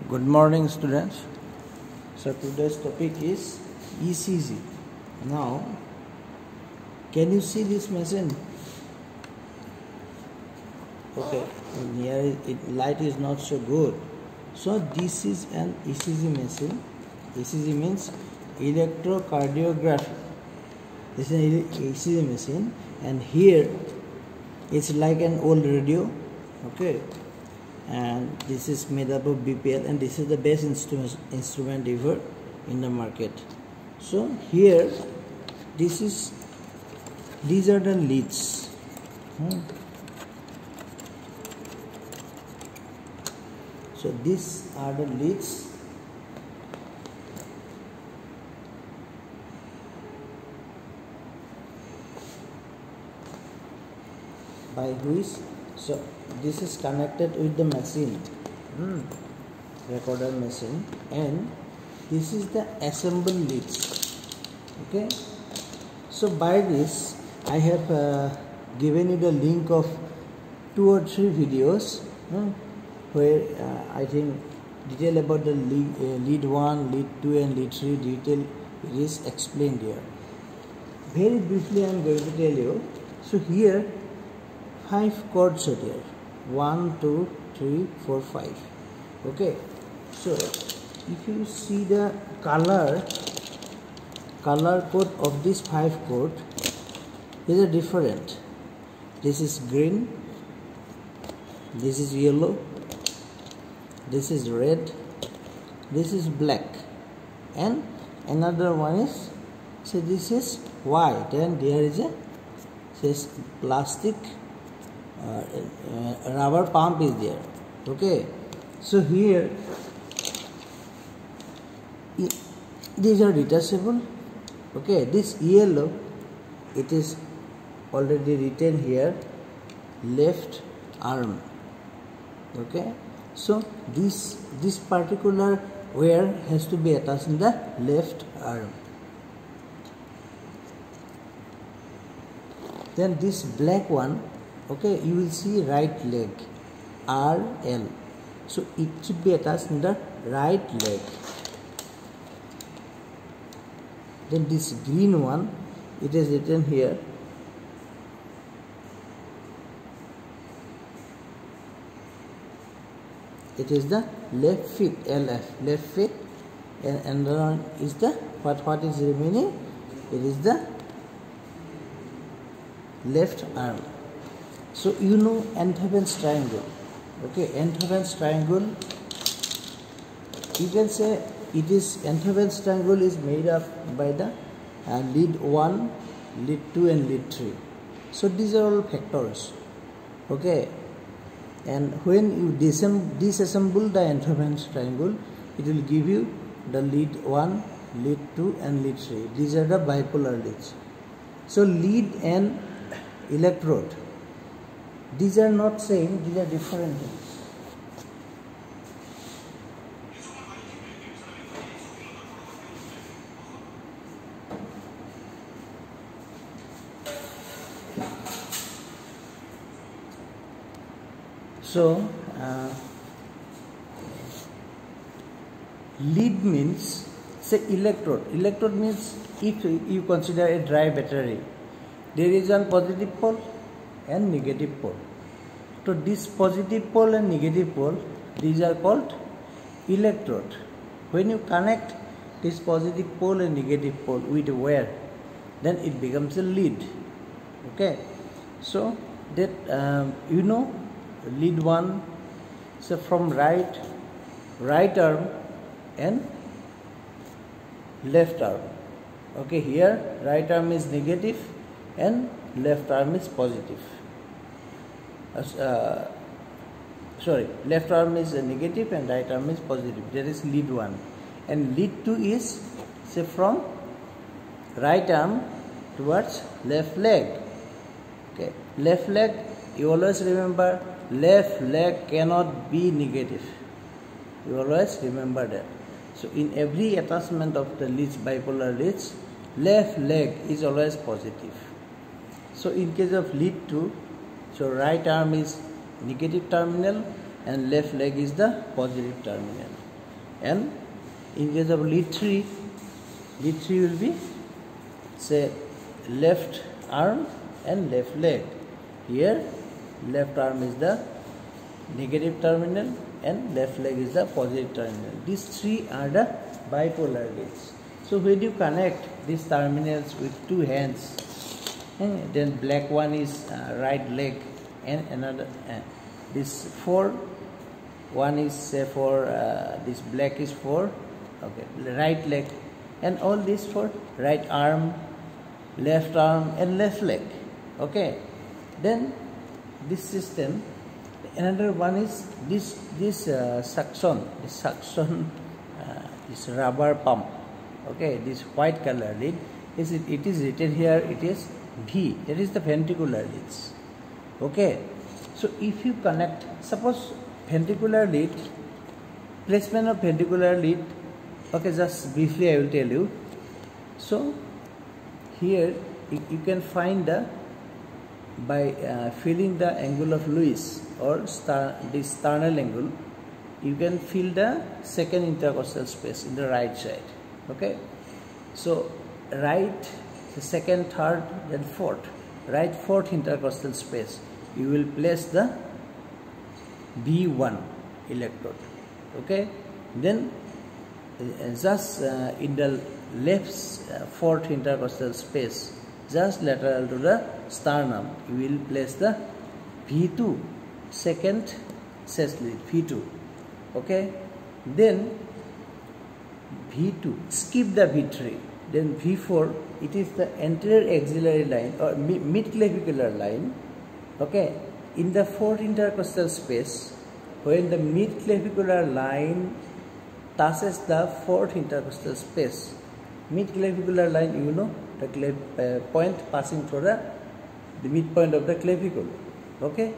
Good morning, students. So today's topic is ECG. Now, can you see this machine? Okay, here light is not so good. So this is an ECG machine. ECG means electrocardiography. This is an ECG machine, and here it's like an old radio. Okay. And this is made up of BPL, and this is the best instrument ever in the market. So here these are the leads. So these are the leads by which, so this is connected with the machine, recorder machine, and this is the assembled leads. Okay, so by this I have given you the link of 2 or 3 videos where I think detail about the lead 1, lead 2 and lead 3 detail is explained here. Very briefly I am going to tell you. So here 5 chords are there. 1, 2, 3, 4, 5. Okay. So if you see the color code of this 5 chord, these are different. This is green, this is yellow, this is red, this is black, and another one is, so this is white, and there is a says plastic rubber pump is there. Okay, so here these are detachable. Okay, this yellow, it is already written here, left arm. Okay, so this particular wire has to be attached in the left arm. Then this black one, okay, you will see right leg, RL. So it should be attached in the right leg. Then this green one, it is written here, it is the left feet, LF, left feet, and another one is the, what is remaining, it is the left arm. So you know Enthoven's triangle. Okay, Enthoven's triangle, you can say it is, Enthoven's triangle is made up by the lead 1, lead 2 and lead 3. So these are all factors. Okay, and when you disassemble the Enthoven's triangle, it will give you the lead 1, lead 2 and lead 3. These are the bipolar leads. So lead and electrode, these are not same, these are different things. So lead means, say electrode. Electrode means if you consider a dry battery, there is one positive pole and negative pole. So this positive pole and negative pole, these are called electrode. When you connect this positive pole and negative pole with a wire, then it becomes a lead. Okay, so that you know lead 1, so from right arm and left arm. Okay, here right arm is negative and left arm is positive. Left arm is negative and right arm is positive. That is lead 1. And lead 2 is, say, from right arm towards left leg. Okay, left leg, you always remember, left leg cannot be negative. You always remember that. So in every attachment of the leads, bipolar leads, left leg is always positive. So in case of lead 2, so right arm is negative terminal and left leg is the positive terminal. and in case of lead 3 will be say left arm and left leg. Here left arm is the negative terminal and left leg is the positive terminal. These three are the bipolar leads. So when you connect these terminals with two hands, then black one is right leg and another this 4, one is say for this black is for right leg, and all this for right arm and left leg. Okay, then this system, another one is this suction this rubber pump. Okay, this white color lead is it is written here, it is V, that is the ventricular leads. Okay, so if you connect, suppose ventricular lead, placement of ventricular lead, okay, just briefly I will tell you. So here you can find the by feeling the angle of Lewis or this sternal angle, you can feel the second intercostal space in the right side. Okay, so right, the second, third, then fourth, right fourth intercostal space, you will place the B1 electrode. Okay, then just in the left fourth intercostal space, just lateral to the sternum, you will place the V2 second ses lead, V2. Okay, then V2, skip the V3, then V4, it is the anterior axillary line or mid-clavicular line. Okay, in the fourth intercostal space, when the mid-clavicular line touches the fourth intercostal space, mid-clavicular line, you know, the point passing through the midpoint of the clavicle. Okay,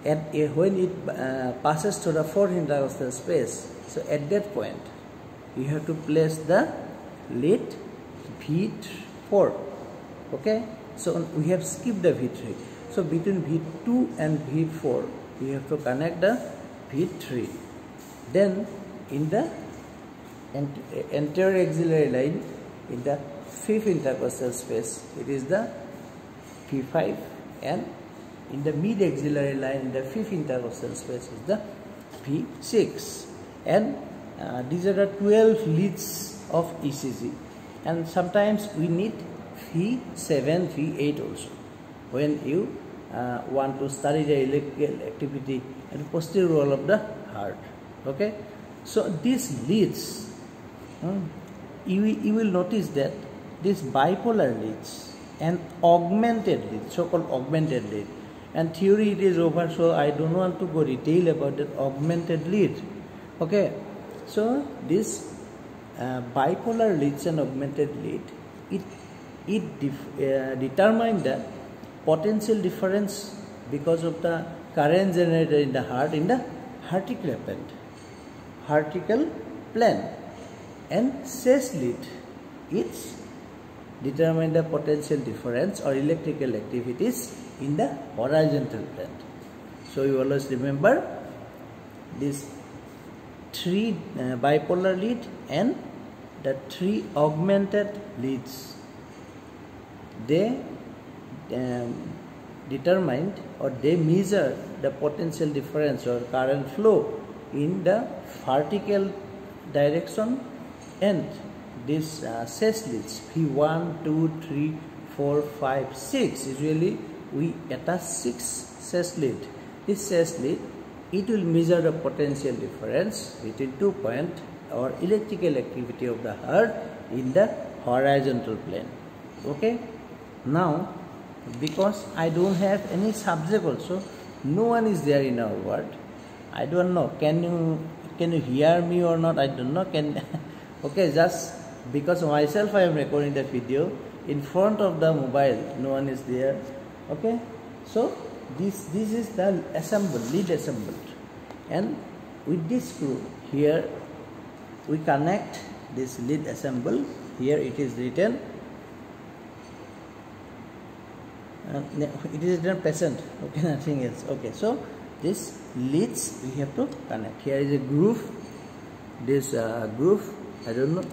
and when it passes through the fourth intercostal space, so at that point you have to place the lead V4. Okay, so we have skipped the V3. So between V2 and V4 we have to connect the V3. Then in the anterior axillary line, in the fifth intercostal space, it is the V5, and in the mid axillary line, in the fifth intercostal space, is the V6. And these are the 12 leads of ECG, and sometimes we need V7, V8 also when you want to study the electrical activity and posterior wall of the heart. Okay, so these leads, you will notice that these bipolar leads and augmented lead, so-called augmented lead, and theory it is over, so I don't want to go detail about that augmented lead. Okay, so this bipolar leads and augmented lead, it determines the potential difference because of the current generated in the heart in the vertical plane, and ses lead, it's determine the potential difference or electrical activities in the horizontal plane. So you always remember these three bipolar lead and the three augmented leads. They determined or they measure the potential difference or current flow in the vertical direction, and this ses leads P1, 2, 3, 4, 5, 6. Usually we attach 6 ses lead. This ses lead, it will measure the potential difference between 2 points or electrical activity of the heart in the horizontal plane. Okay, now because I don't have any subject also, no one is there in our ward, I don't know, can you hear me or not, I don't know, okay, just because myself I am recording the video in front of the mobile, no one is there. Okay, so this is the lead assembled, and with this screw here we connect this lead assemble. Here it is written, it is written patient, okay, nothing else. Okay, so this leads we have to connect. Here is a groove, this groove. I don't know.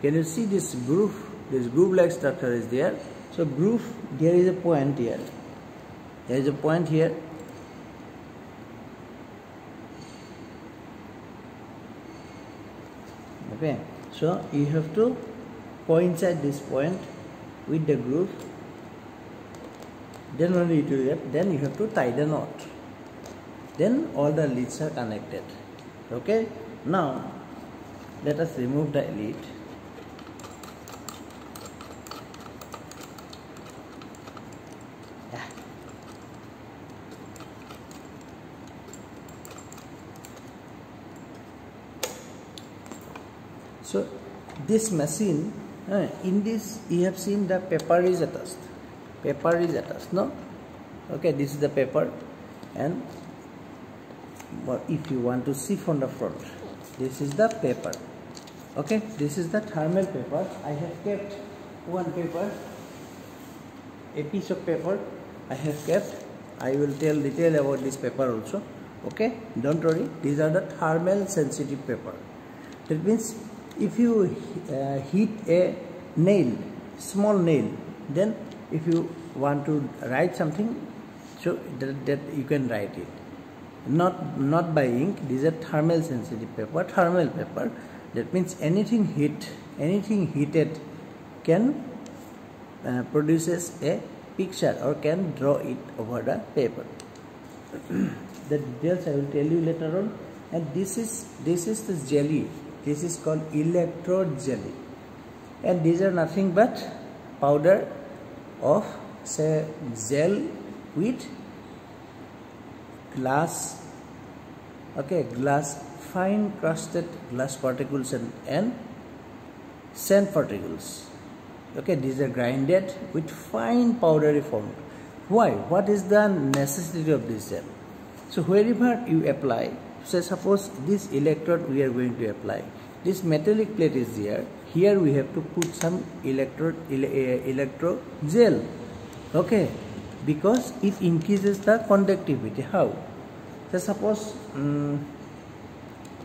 Can you see this groove? This groove-like structure is there. So groove, there is a point here. There is a point here. Okay. So you have to coincide this point with the groove. Then only it will get. Then you have to tie the knot. Then all the leads are connected. Okay. Now let us remove the lead. So this machine, in this you have seen the paper is attached. Paper is attached, no? Okay, this is the paper, and if you want to see from the front, this is the paper. Okay, this is the thermal paper. I have kept one paper, a piece of paper I have kept. I will tell detail about this paper also. Okay, don't worry, these are the thermal sensitive paper. That means if you hit a nail, small nail, then if you want to write something, so that you can write it. Not by ink. These are thermal sensitive paper, thermal paper. That means anything heated can produces a picture or can draw it over the paper. The details I will tell you later on. And this is the jelly. This is called electrode jelly, and these are nothing but powder of, say, gel with glass. Okay, glass, fine crusted glass particles and sand particles. Okay, these are grinded with fine powdery form. Why? What is the necessity of this gel? So wherever you apply, so suppose this electrode we are going to apply. This metallic plate is there. Here we have to put some electro gel. Okay, because it increases the conductivity. How? So suppose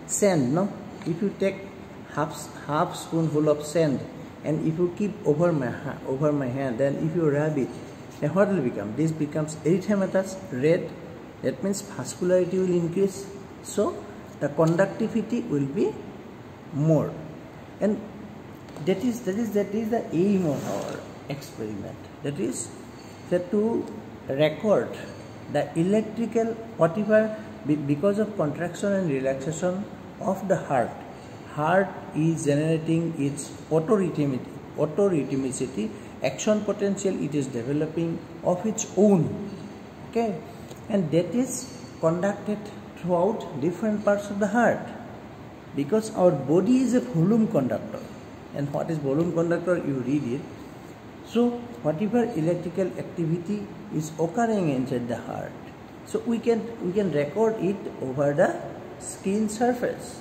sand. No, if you take half spoonful of sand and if you keep over my hand, then if you rub it, then what will become? This becomes erythematous, red. That means vascularity will increase. So the conductivity will be more, and that is the aim of our experiment. That is to record the electrical whatever, because of contraction and relaxation of the heart. Heart is generating its autorhythmicity, action potential it is developing of its own. Okay, and that is conducted throughout different parts of the heart, because our body is a volume conductor. And what is volume conductor? You read it. So whatever electrical activity is occurring inside the heart, so we can record it over the skin surface.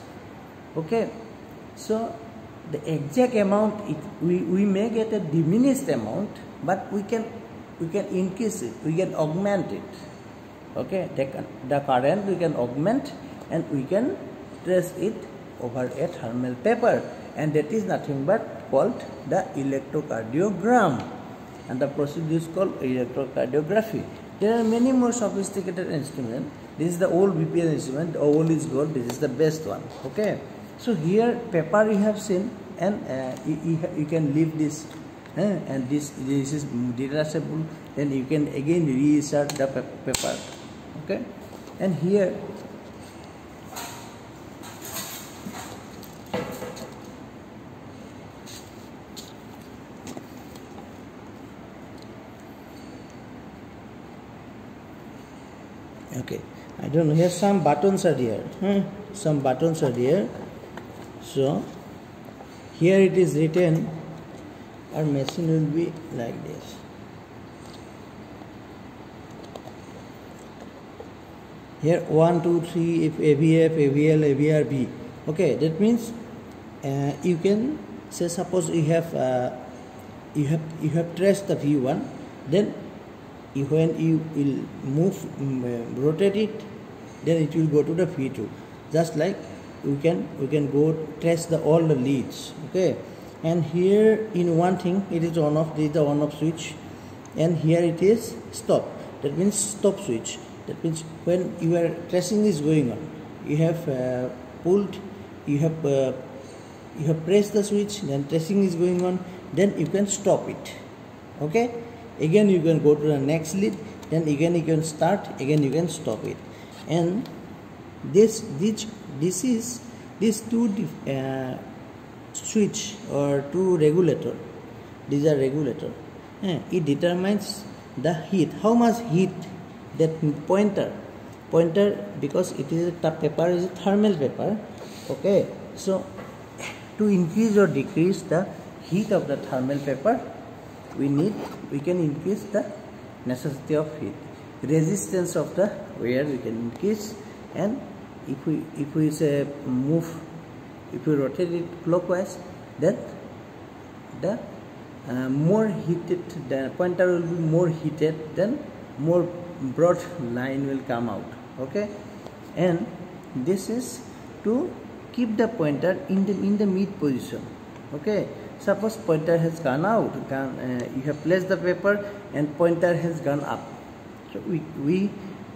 Okay, so the exact amount we may get a diminished amount, but we can increase it, we can augment it. Okay, the current we can augment and we can trace it over a thermal paper, and that is nothing but called the electrocardiogram, and the procedure is called electrocardiography. There are many more sophisticated instruments. This is the old BPL instrument. The old is gold. This is the best one. Okay, so here paper you have seen, and you can leave this, and this is detachable. Then you can again reinsert the paper. Okay, and here okay, I don't know, here some buttons are here. Some buttons are here. So here it is written, our machine will be like this. Here 1, 2, 3, if AVF, AVL, AVRB. Okay, that means you can say, suppose you have traced the V1, then when you will rotate it, then it will go to the V2. Just like we can go trace all the leads. Okay, and here in one thing it is on off, this is the on off switch, and here it is stop, that means stop switch. That means when your tracing is going on, you have pulled, you have pressed the switch, then tracing is going on, then you can stop it. Okay, again you can go to the next lead, then again you can start, again you can stop it. And this two switch or two regulator, these are regulator, it determines the heat, how much heat that pointer, because it is a paper is a thermal paper. Okay, so to increase or decrease the heat of the thermal paper, we can increase the necessity of heat. Resistance of the wire we can increase, and if we say move, if we rotate it clockwise, then the more heated, the pointer will be more heated, then more broad line will come out. Okay, and this is to keep the pointer in the mid position. Okay, suppose pointer has gone out, you have placed the paper and pointer has gone up, so we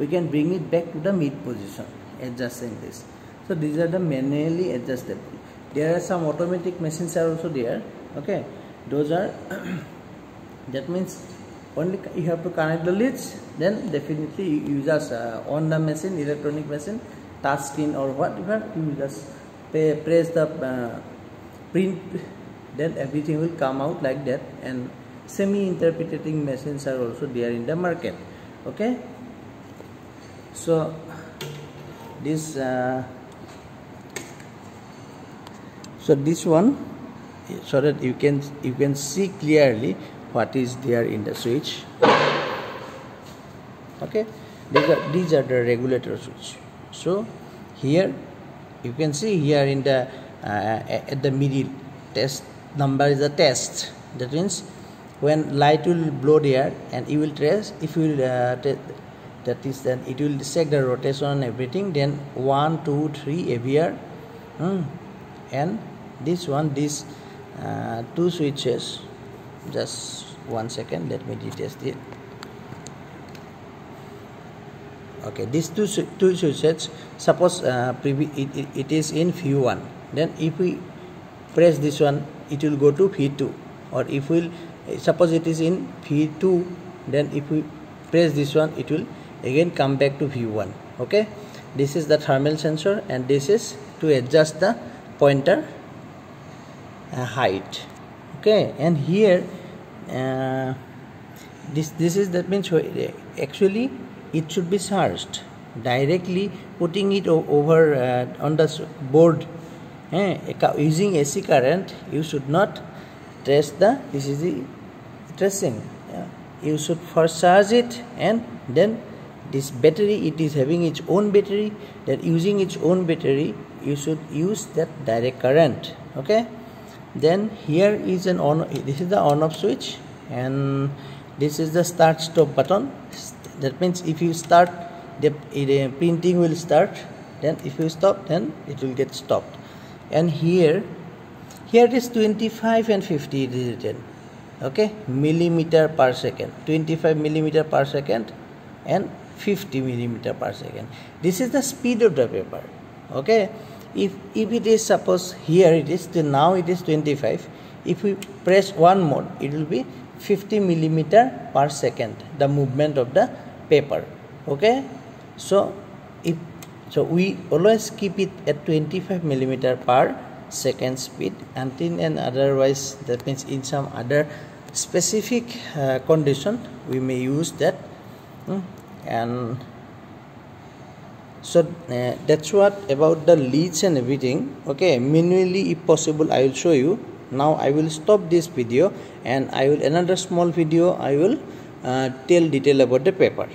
can bring it back to the mid position, adjusting this. So these are the manually adjustable. There are some automatic machines are also there. Okay, those are that means only you have to connect the leads, then definitely you just on the machine, electronic machine, touch screen or whatever, you just press the print, then everything will come out like that. And semi-interpreting machines are also there in the market. Okay, so this this one, so that you can see clearly what is there in the switch. Okay, these are the regulator switch. So here you can see here in the at the middle, test number is a test. That means when light will blow there and you will trace, if you will that is, then it will check the rotation and everything, then 1 2 3 AVR, and this one, these two switches, just 1 second, let me detest it. Okay, these two switches, suppose it is in V1, then if we press this one, it will go to V2, or if we suppose it is in V2, then if we press this one, it will again come back to V1. Okay, this is the thermal sensor, and this is to adjust the pointer height. Okay, and here this is, that means actually it should be charged directly, putting it over on the board. Using AC current, you should not trace the, this is the tracing. You should first charge it, and then this battery, it is having its own battery, that using its own battery you should use that direct current. Okay, then here is an on, this is the on off switch, and this is the start stop button. That means if you start, the printing will start, then if you stop, then it will get stopped. And here it is 25 and 50 it is written. Okay, millimeter per second, 25 millimeter per second and 50 millimeter per second. This is the speed of the paper. Okay, if it is, suppose here it is, then now it is 25, if we press one more, it will be 50 millimeter per second, the movement of the paper. Okay, so we always keep it at 25 millimeter per second speed, until and otherwise, that means in some other specific condition we may use that. And so that's what about the leads and everything. Okay, manually if possible I will show you. Now I will stop this video, and I will another small video I will tell detail about the paper.